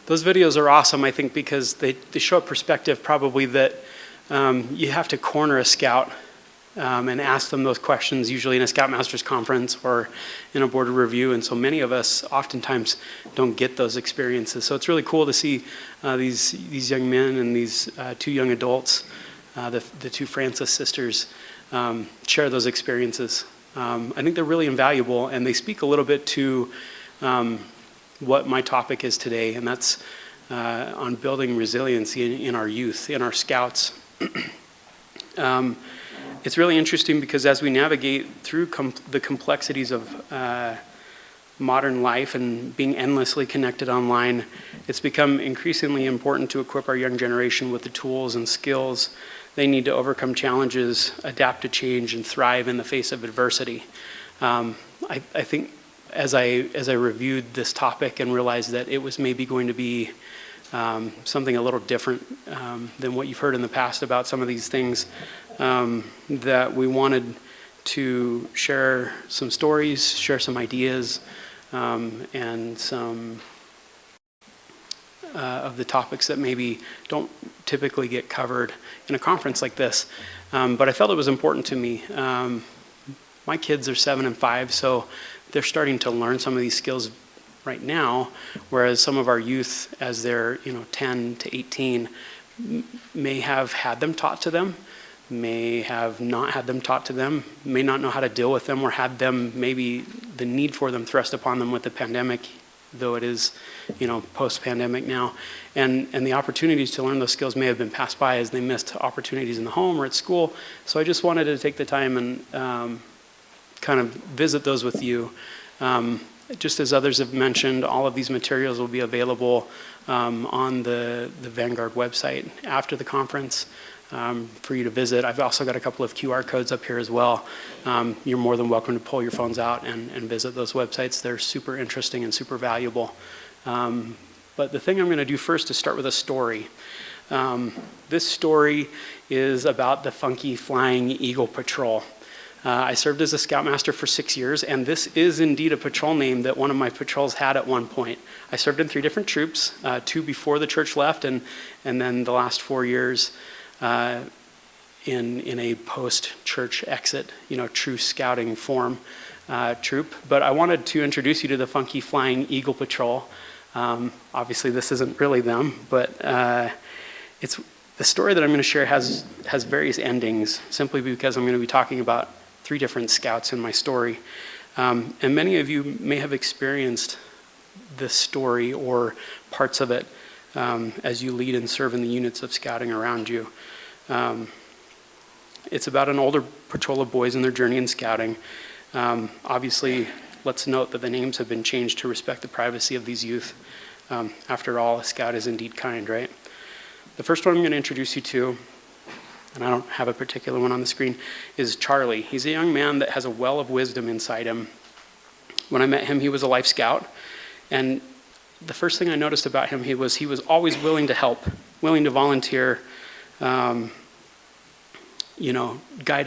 Those videos are awesome, I think, because they show a perspective probably that you have to corner a scout and ask them those questions, usually in a Scoutmasters conference or in a board review. And so many of us oftentimes don't get those experiences. So it's really cool to see these young men and these two young adults, the two Francis sisters, share those experiences. I think they're really invaluable, and they speak a little bit to what my topic is today, and that's on building resiliency in our youth, in our scouts. It's really interesting because as we navigate through the complexities of modern life and being endlessly connected online, it's become increasingly important to equip our young generation with the tools and skills they need to overcome challenges, adapt to change, and thrive in the face of adversity. I think as I reviewed this topic and realized that it was maybe going to be something a little different than what you've heard in the past about some of these things, that we wanted to share some stories, share some ideas, and some of the topics that maybe don't typically get covered in a conference like this. But I felt it was important to me. My kids are 7 and 5, so they're starting to learn some of these skills right now, whereas some of our youth, as they're 10 to 18, may have had them taught to them, may have not had them taught to them, may not know how to deal with them, or had them, maybe the need for them thrust upon them with the pandemic, though it is post-pandemic now. And the opportunities to learn those skills may have been passed by as they missed opportunities in the home or at school. So I just wanted to take the time and kind of visit those with you. Just as others have mentioned, all of these materials will be available on the Vanguard website after the conference for you to visit. I've also got a couple of QR codes up here as well. You're more than welcome to pull your phones out and visit those websites. They're super interesting and super valuable. But the thing I'm going to do first is start with a story. This story is about the Funky Flying Eagle Patrol. I served as a Scoutmaster for 6 years, and this is indeed a patrol name that one of my patrols had at one point. I served in 3 different troops, 2 before the church left, and then the last 4 years in a post-church exit, true scouting form troop. But I wanted to introduce you to the Funky Flying Eagle Patrol. Obviously, this isn't really them, but it's the story that I'm going to share has various endings, simply because I'm going to be talking about 3 different scouts in my story. And many of you may have experienced this story or parts of it as you lead and serve in the units of scouting around you. It's about an older patrol of boys and their journey in scouting. Obviously, let's note that the names have been changed to respect the privacy of these youth. After all, a scout is indeed kind, right? The first one I'm going to introduce you to, and I don't have a particular one on the screen, is Charlie. He's a young man that has a well of wisdom inside him. When I met him, he was a life scout, and the first thing I noticed about him, he was always willing to help, willing to volunteer, guide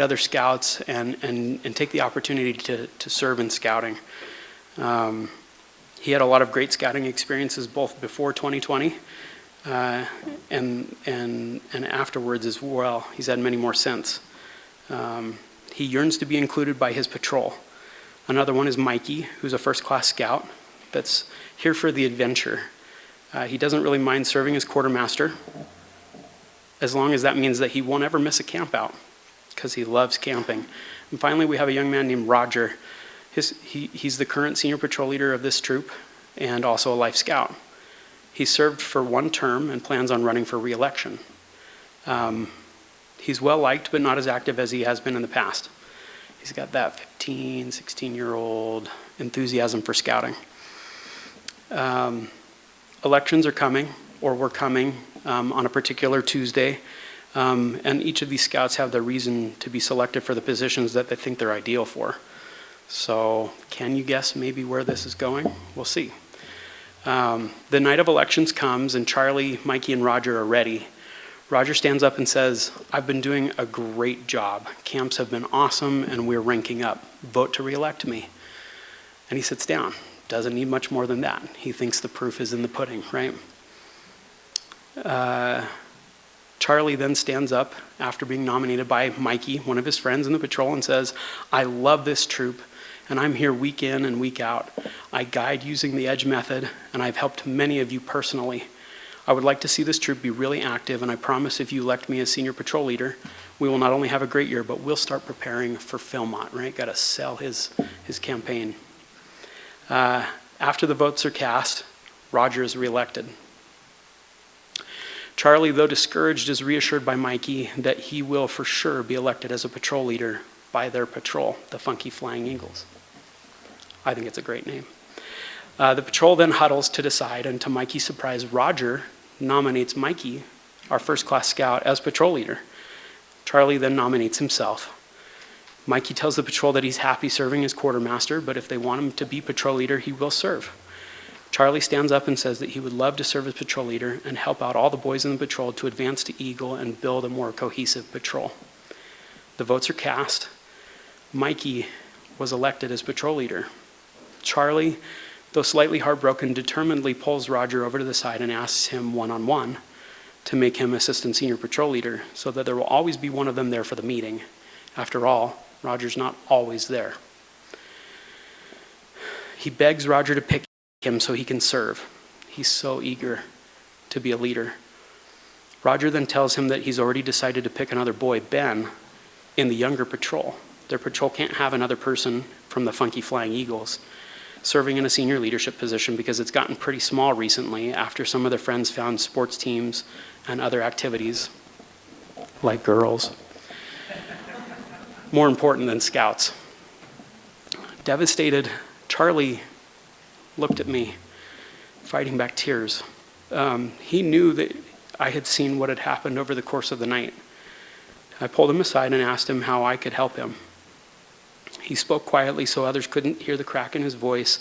other scouts, and take the opportunity to serve in scouting. He had a lot of great scouting experiences both before 2020 and afterwards as well. He's had many more since. He yearns to be included by his patrol. Another one is Mikey, who's a first-class scout that's here for the adventure. He doesn't really mind serving as quartermaster, as long as that means that he won't ever miss a camp out, because he loves camping. And finally, we have a young man named Roger. He's the current senior patrol leader of this troop and also a life scout. He served for 1 term and plans on running for re-election. He's well-liked, but not as active as he has been in the past. He's got that 15, 16-year-old enthusiasm for scouting. Elections are coming, or were coming, on a particular Tuesday, and each of these scouts have their reason to be selected for the positions that they think they're ideal for. So can you guess maybe where this is going? We'll see. The night of elections comes, and Charlie, Mikey, and Roger are ready. Roger stands up and says, "I've been doing a great job. Camps have been awesome, and we're ranking up. Vote to re-elect me." And he sits down. Doesn't need much more than that. He thinks the proof is in the pudding, right? Charlie then stands up after being nominated by Mikey, one of his friends in the patrol, and says, "I love this troop, and I'm here week in and week out. I guide using the EDGE method, and I've helped many of you personally. I would like to see this troop be really active, and I promise if you elect me as senior patrol leader, we will not only have a great year, but we'll start preparing for Philmont," right? Got to sell his campaign. After the votes are cast, Roger is reelected. Charlie, though discouraged, is reassured by Mikey that he will for sure be elected as a patrol leader by their patrol, the Funky Flying Eagles. I think it's a great name. The patrol then huddles to decide, and to Mikey's surprise, Roger nominates Mikey, our first-class scout, as patrol leader. Charlie then nominates himself. Mikey tells the patrol that he's happy serving as quartermaster, but if they want him to be patrol leader, he will serve. Charlie stands up and says that he would love to serve as patrol leader and help out all the boys in the patrol to advance to Eagle and build a more cohesive patrol. The votes are cast. Mikey was elected as patrol leader. Charlie, though slightly heartbroken, determinedly pulls Roger over to the side and asks him one-on-one to make him assistant senior patrol leader so that there will always be one of them there for the meeting. After all, Roger's not always there. He begs Roger to pick him so he can serve. He's so eager to be a leader. Roger then tells him that he's already decided to pick another boy, Ben, in the younger patrol. Their patrol can't have another person from the Funky Flying Eagles serving in a senior leadership position because it's gotten pretty small recently after some of their friends found sports teams and other activities, like girls, more important than scouts. Devastated, Charlie looked at me, fighting back tears. He knew that I had seen what had happened over the course of the night. I pulled him aside and asked him how I could help him. He spoke quietly so others couldn't hear the crack in his voice,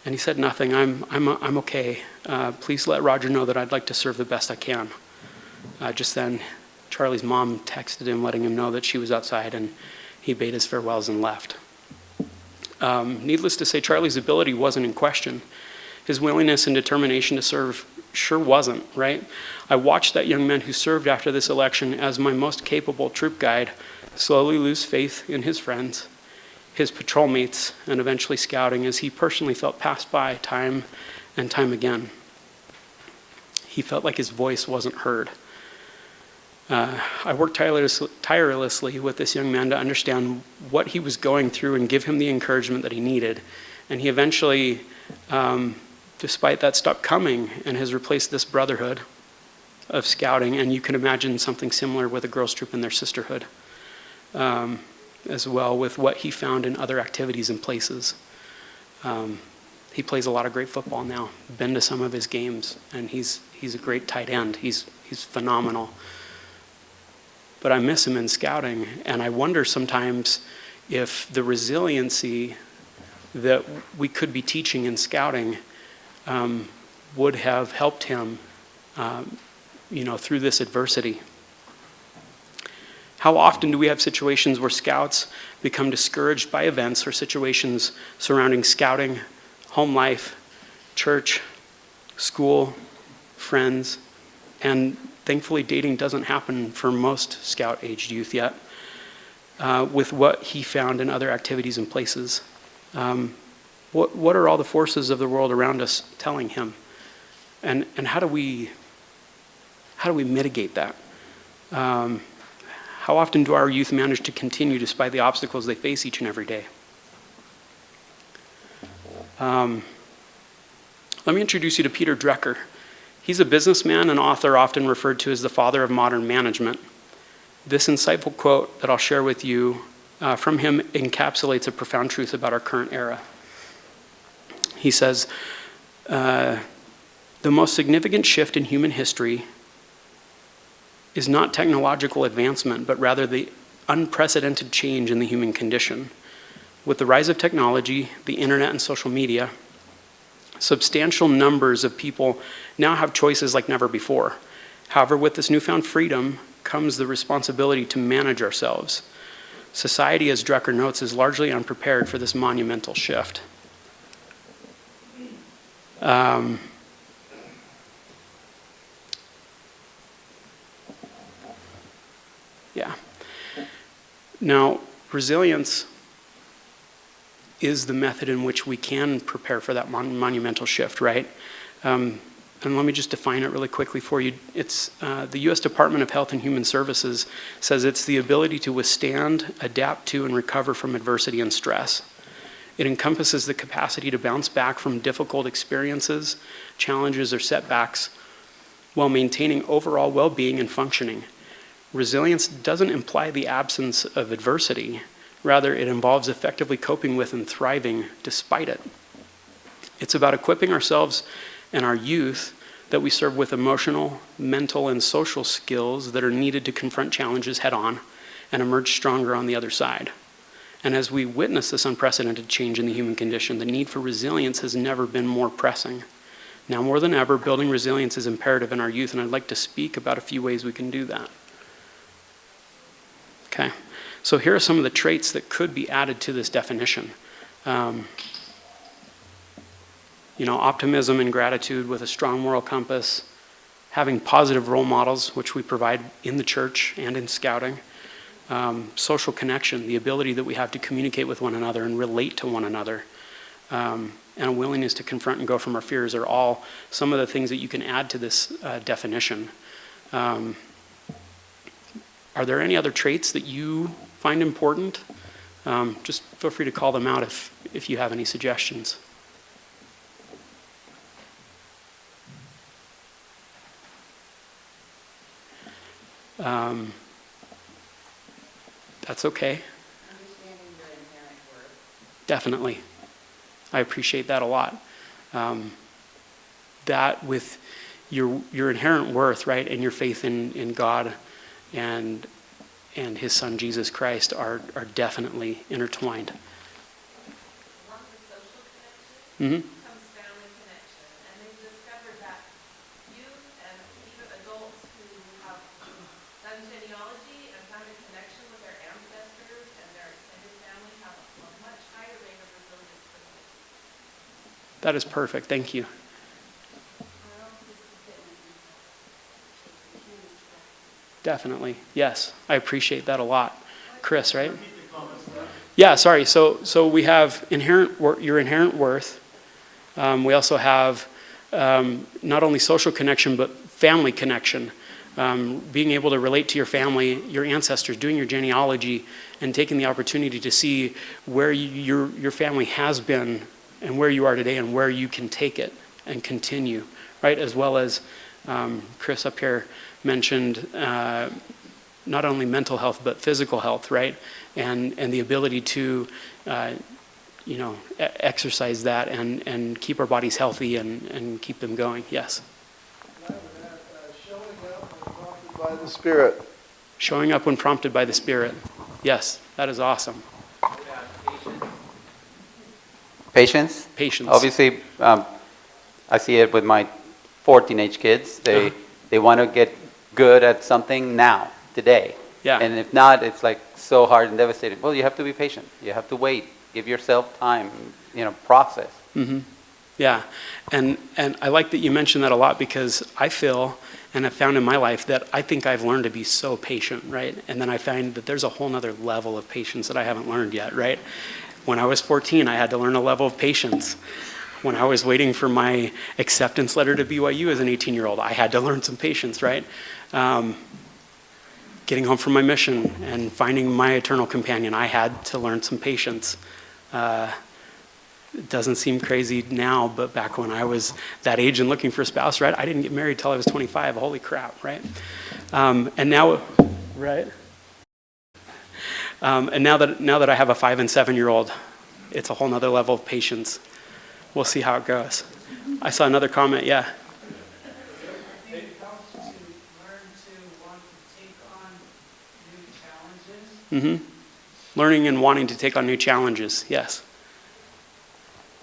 and he said nothing. I'm okay. Please let Roger know that I'd like to serve the best I can. Just then, Charlie's mom texted him, letting him know that she was outside, and he bade his farewells and left. Needless to say, Charlie's ability wasn't in question. His willingness and determination to serve sure wasn't, right? I watched that young man who served after this election as my most capable troop guide slowly lose faith in his friends, his patrol mates, and eventually scouting as he personally felt passed by time and time again. He felt like his voice wasn't heard. I worked tirelessly with this young man to understand what he was going through and give him the encouragement that he needed. And he eventually, despite that, stopped coming and has replaced this brotherhood of scouting. And you can imagine something similar with a girls' troop and their sisterhood, as well with what he found in other activities and places. He plays a lot of great football now. Been to some of his games, and he's a great tight end. He's phenomenal. But I miss him in scouting, and I wonder sometimes if the resiliency that we could be teaching in scouting would have helped him, through this adversity. How often do we have situations where scouts become discouraged by events or situations surrounding scouting, home life, church, school, friends, and thankfully dating doesn't happen for most scout-aged youth yet, with what he found in other activities and places. What are all the forces of the world around us telling him? And how do we mitigate that? How often do our youth manage to continue despite the obstacles they face each and every day? Let me introduce you to Peter Drucker. He's a businessman and author often referred to as the father of modern management. This insightful quote that I'll share with you from him encapsulates a profound truth about our current era. He says, the most significant shift in human history is not technological advancement, but rather the unprecedented change in the human condition. With the rise of technology, the internet, and social media, substantial numbers of people now have choices like never before. However, with this newfound freedom comes the responsibility to manage ourselves. Society, as Drucker notes, is largely unprepared for this monumental shift. Yeah. Now, resilience is the method in which we can prepare for that monumental shift, right? And let me just define it really quickly for you. It's the U.S. Department of Health and Human Services says it's the ability to withstand, adapt to, and recover from adversity and stress. It encompasses the capacity to bounce back from difficult experiences, challenges, or setbacks while maintaining overall well-being and functioning. Resilience doesn't imply the absence of adversity. Rather, it involves effectively coping with and thriving despite it. It's about equipping ourselves and our youth that we serve with emotional, mental, and social skills that are needed to confront challenges head-on and emerge stronger on the other side. And as we witness this unprecedented change in the human condition, the need for resilience has never been more pressing. Now more than ever, building resilience is imperative in our youth, and I'd like to speak about a few ways we can do that. Okay, so here are some of the traits that could be added to this definition. Optimism and gratitude with a strong moral compass, having positive role models, which we provide in the church and in scouting, social connection, the ability that we have to communicate with one another and relate to one another, and a willingness to confront and go from our fears are all some of the things that you can add to this definition. Are there any other traits that you find important? Just feel free to call them out if you have any suggestions. That's okay. Understanding your inherent worth. Definitely. I appreciate that a lot. That with your inherent worth, right, and your faith in God and his son Jesus Christ are definitely intertwined. Along with social connection Mm-hmm. comes family connection. And they've discovered that youth and even adults who have done genealogy and found a connection with their ancestors and their extended family have a much higher rate of resilience than others. That is perfect. Thank you. Definitely. Yes. I appreciate that a lot. Chris, right? Yeah, sorry. So we have your inherent worth. We also have not only social connection, but family connection. Being able to relate to your family, your ancestors, doing your genealogy, and taking the opportunity to see where your family has been and where you are today and where you can take it and continue, right? As well as Chris up here mentioned not only mental health but physical health, right? And the ability to exercise that and keep our bodies healthy and keep them going. Yes. Showing up when prompted by the Spirit. Showing up when prompted by the Spirit. Yes, that is awesome. Patience. Patience. Obviously, I see it with my 4 teenage kids. They want to get good at something now, today. Yeah. And if not, it's like so hard and devastating. Well, you have to be patient. You have to wait. Give yourself time. Process. Mm-hmm. Yeah, and I like that you mentioned that a lot because I feel and have found in my life that I think I've learned to be so patient, right? And then I find that there's a whole nother level of patience that I haven't learned yet, right? When I was 14, I had to learn a level of patience. When I was waiting for my acceptance letter to BYU as an 18-year-old, I had to learn some patience, right? Getting home from my mission and finding my eternal companion, I had to learn some patience. It doesn't seem crazy now, but back when I was that age and looking for a spouse, right? I didn't get married till I was 25. Holy crap, right? And now, right? And now that I have a 5 and 7-year-old, it's a whole nother level of patience. We'll see how it goes. I saw another comment. Yeah. I think it helps to learn to want to take on new challenges. Mm-hmm. Learning and wanting to take on new challenges. Yes.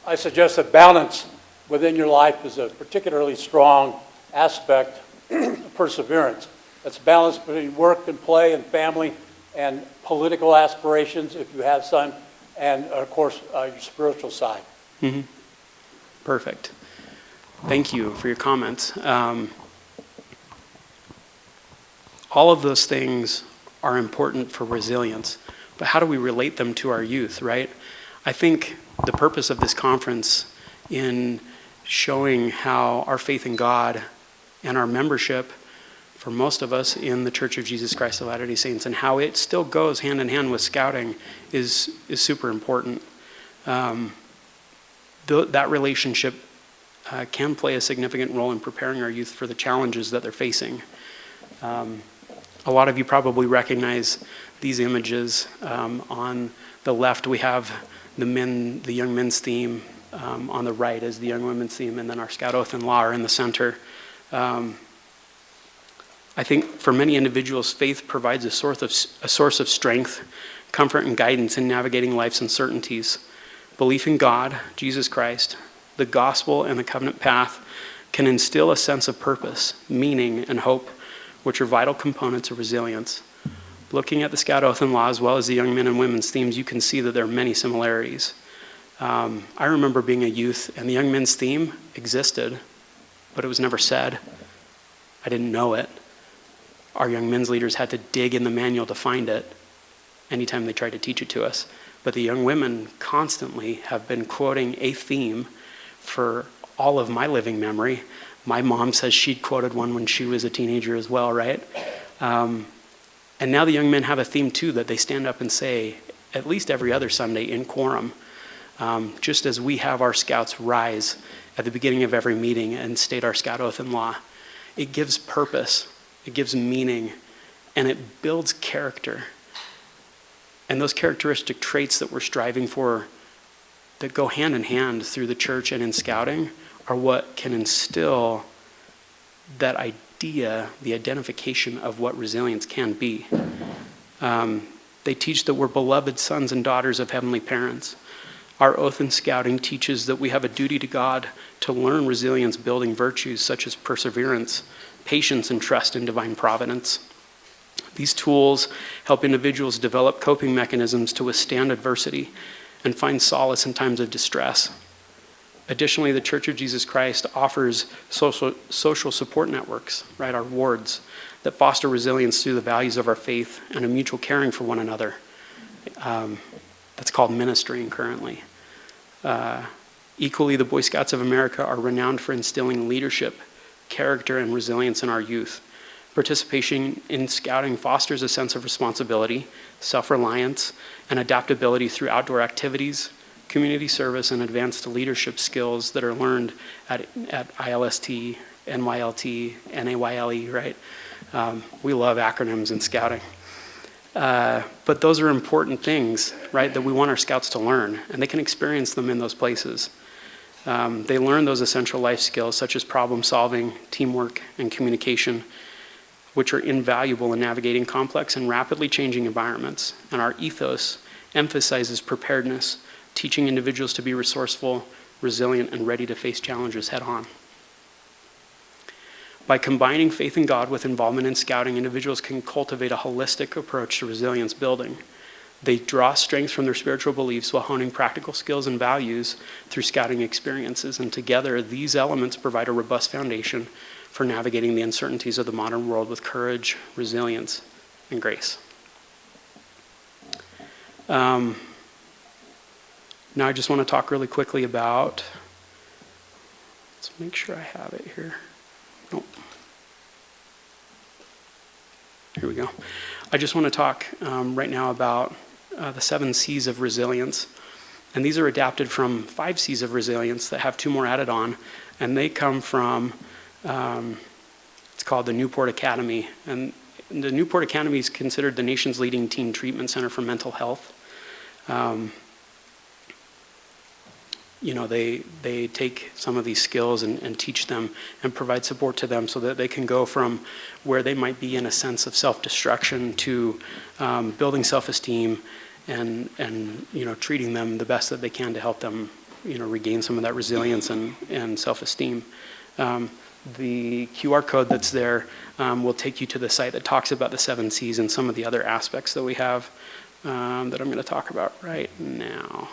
I suggest that balance within your life is a particularly strong aspect of perseverance. That's balance between work and play and family and political aspirations, if you have some, and of course, your spiritual side. Mm-hmm. Perfect. Thank you for your comments. All of those things are important for resilience. But how do we relate them to our youth, right? I think the purpose of this conference in showing how our faith in God and our membership for most of us in the Church of Jesus Christ of Latter-day Saints and how it still goes hand in hand with scouting is super important. That relationship can play a significant role in preparing our youth for the challenges that they're facing. A lot of you probably recognize these images. On the left, we have the young men's theme. On the right is the young women's theme, and then our Scout Oath and Law are in the center. I think for many individuals, faith provides a source of strength, comfort, and guidance in navigating life's uncertainties. Belief in God, Jesus Christ, the gospel, and the covenant path can instill a sense of purpose, meaning, and hope, which are vital components of resilience. Looking at the Scout Oath and Law as well as the young men and women's themes, you can see that there are many similarities. I remember being a youth, and the young men's theme existed, but it was never said. I didn't know it. Our young men's leaders had to dig in the manual to find it anytime they tried to teach it to us. But the young women constantly have been quoting a theme for all of my living memory. My mom says she'd quoted one when she was a teenager as well, right? And now the young men have a theme too that they stand up and say at least every other Sunday in quorum. Just as we have our scouts rise at the beginning of every meeting and state our Scout Oath and Law, it gives purpose, it gives meaning, and it builds character. And those characteristic traits that we're striving for that go hand in hand through the church and in scouting are what can instill that idea, the identification of what resilience can be. They teach that we're beloved sons and daughters of heavenly parents. Our oath in scouting teaches that we have a duty to God to learn resilience building virtues such as perseverance, patience, and trust in divine providence. These tools help individuals develop coping mechanisms to withstand adversity and find solace in times of distress. Additionally, the Church of Jesus Christ offers social support networks, right, our wards, that foster resilience through the values of our faith and a mutual caring for one another. That's called ministering currently. Equally, the Boy Scouts of America are renowned for instilling leadership, character, and resilience in our youth. Participation in scouting fosters a sense of responsibility, self-reliance, and adaptability through outdoor activities, community service, and advanced leadership skills that are learned at ILST, NYLT, NAYLE, right? We love acronyms in scouting. But those are important things, right, that we want our scouts to learn, and they can experience them in those places. They learn those essential life skills such as problem solving, teamwork, and communication, which are invaluable in navigating complex and rapidly changing environments. And our ethos emphasizes preparedness, teaching individuals to be resourceful, resilient, and ready to face challenges head on. By combining faith in God with involvement in scouting, individuals can cultivate a holistic approach to resilience building. They draw strength from their spiritual beliefs while honing practical skills and values through scouting experiences. And together, these elements provide a robust foundation for navigating the uncertainties of the modern world with courage, resilience, and grace. Now I just want to talk really quickly about, let's make sure I have it here. Nope. Here we go. I just want to talk right now about the 7 C's of resilience. And these are adapted from 5 C's of resilience that have 2 more added on. And they come from, it's called the Newport Academy. And the Newport Academy is considered the nation's leading teen treatment center for mental health. They take some of these skills and teach them and provide support to them so that they can go from where they might be in a sense of self-destruction to building self-esteem and treating them the best that they can to help them regain some of that resilience and self-esteem. The QR code that's there will take you to the site that talks about the 7 C's and some of the other aspects that we have that I'm going to talk about right now.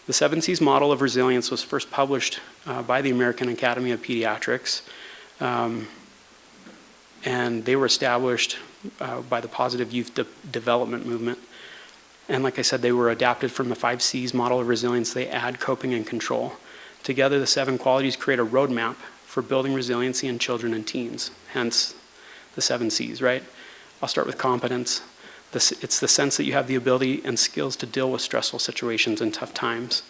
The 7 C's model of resilience was first published by the American Academy of Pediatrics. And they were established by the Positive Youth Development Movement. And like I said, they were adapted from the 5 C's model of resilience. They add coping and control. Together, the 7 qualities create a roadmap for building resiliency in children and teens, hence the 7 C's, right? I'll start with competence. It's the sense that you have the ability and skills to deal with stressful situations and tough times.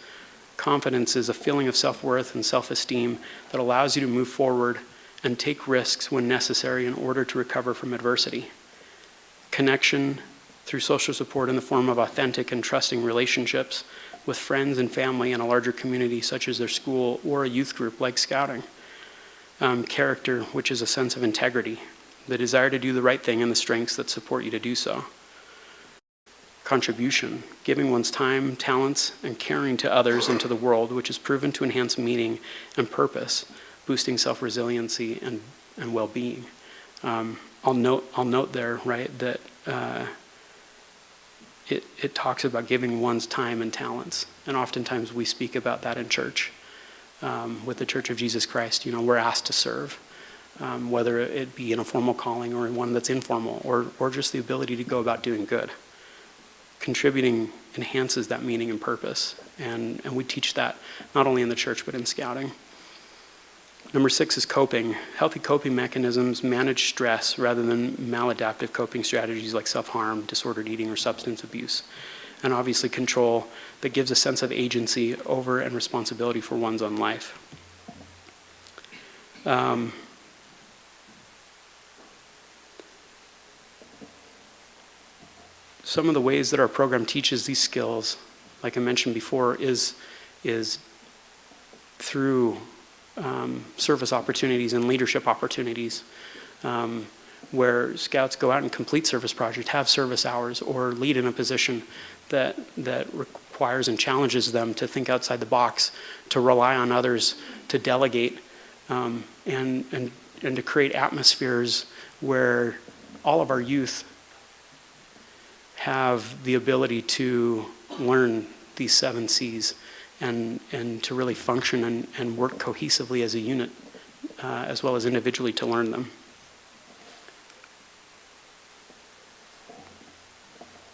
Confidence is a feeling of self-worth and self-esteem that allows you to move forward and take risks when necessary in order to recover from adversity. Connection through social support in the form of authentic and trusting relationships with friends and family in a larger community such as their school or a youth group like Scouting. Character, which is a sense of integrity, the desire to do the right thing and the strengths that support you to do so. Contribution, giving one's time, talents, and caring to others and to the world, which is proven to enhance meaning and purpose, boosting self-resiliency and well-being. I'll note there, right, that it talks about giving one's time and talents, and oftentimes we speak about that in church. With the Church of Jesus Christ, we're asked to serve, whether it be in a formal calling or in one that's informal, or just the ability to go about doing good. Contributing enhances that meaning and purpose, and we teach that not only in the church but in Scouting. Number 6 is coping. Healthy coping mechanisms manage stress rather than maladaptive coping strategies like self-harm, disordered eating, or substance abuse. And obviously control that gives a sense of agency over and responsibility for one's own life. Some of the ways that our program teaches these skills, like I mentioned before, is through service opportunities and leadership opportunities, where scouts go out and complete service projects, have service hours, or lead in a position that requires and challenges them to think outside the box, to rely on others, to delegate, and to create atmospheres where all of our youth have the ability to learn these 7 C's and to really function and work cohesively as a unit, as well as individually to learn them.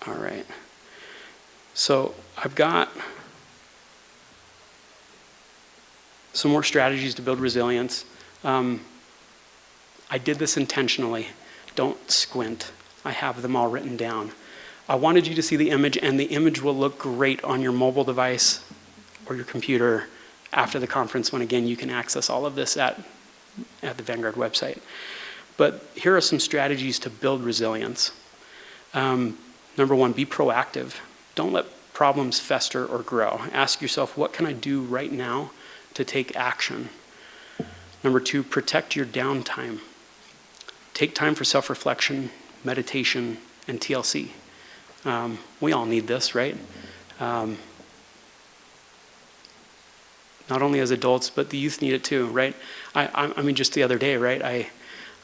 All right. So I've got some more strategies to build resilience. I did this intentionally. Don't squint. I have them all written down. I wanted you to see the image, and the image will look great on your mobile device or your computer after the conference, when again you can access all of this at the Vanguard website. But here are some strategies to build resilience. Number 1, be proactive. Don't let problems fester or grow. Ask yourself, what can I do right now to take action? Number 2, protect your downtime. Take time for self-reflection, meditation, and TLC. We all need this, right? Not only as adults, but the youth need it too, right? I mean, just the other day, right? I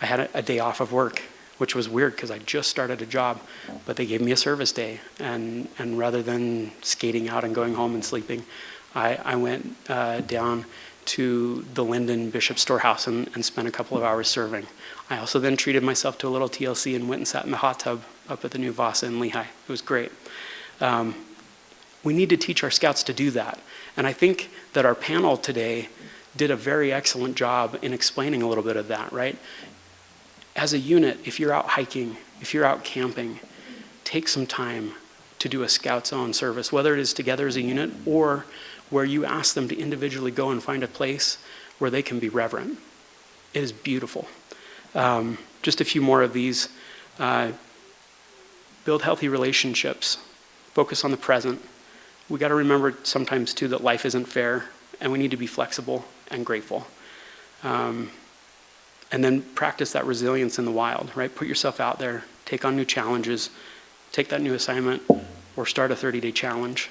had a day off of work, which was weird because I just started a job, but they gave me a service day. And rather than skating out and going home and sleeping, I went down to the Linden Bishop Storehouse and spent a couple of hours serving. I also then treated myself to a little TLC and went and sat in the hot tub up at the new Vasa in Lehigh. It was great. We need to teach our scouts to do that. And I think that our panel today did a very excellent job in explaining a little bit of that, right? As a unit, if you're out hiking, if you're out camping, take some time to do a Scouts Own service, whether it is together as a unit or where you ask them to individually go and find a place where they can be reverent. It is beautiful. Just a few more of these. Build healthy relationships. Focus on the present. We got to remember sometimes too that life isn't fair, and we need to be flexible and grateful. And then practice that resilience in the wild, right? Put yourself out there, take on new challenges, take that new assignment, or start a 30-day challenge.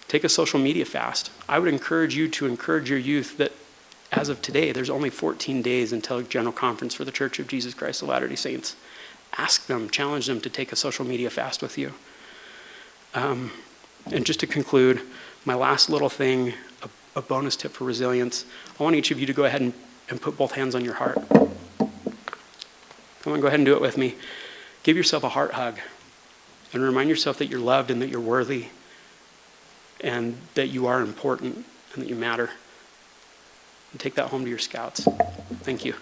Take a social media fast. I would encourage you to encourage your youth that as of today, there's only 14 days until General Conference for the Church of Jesus Christ of Latter-day Saints. Ask them, challenge them to take a social media fast with you. And just to conclude, my last little thing, a bonus tip for resilience. I want each of you to go ahead and put both hands on your heart. Come on, go ahead and do it with me. Give yourself a heart hug and remind yourself that you're loved and that you're worthy and that you are important and that you matter. And take that home to your scouts. Thank you.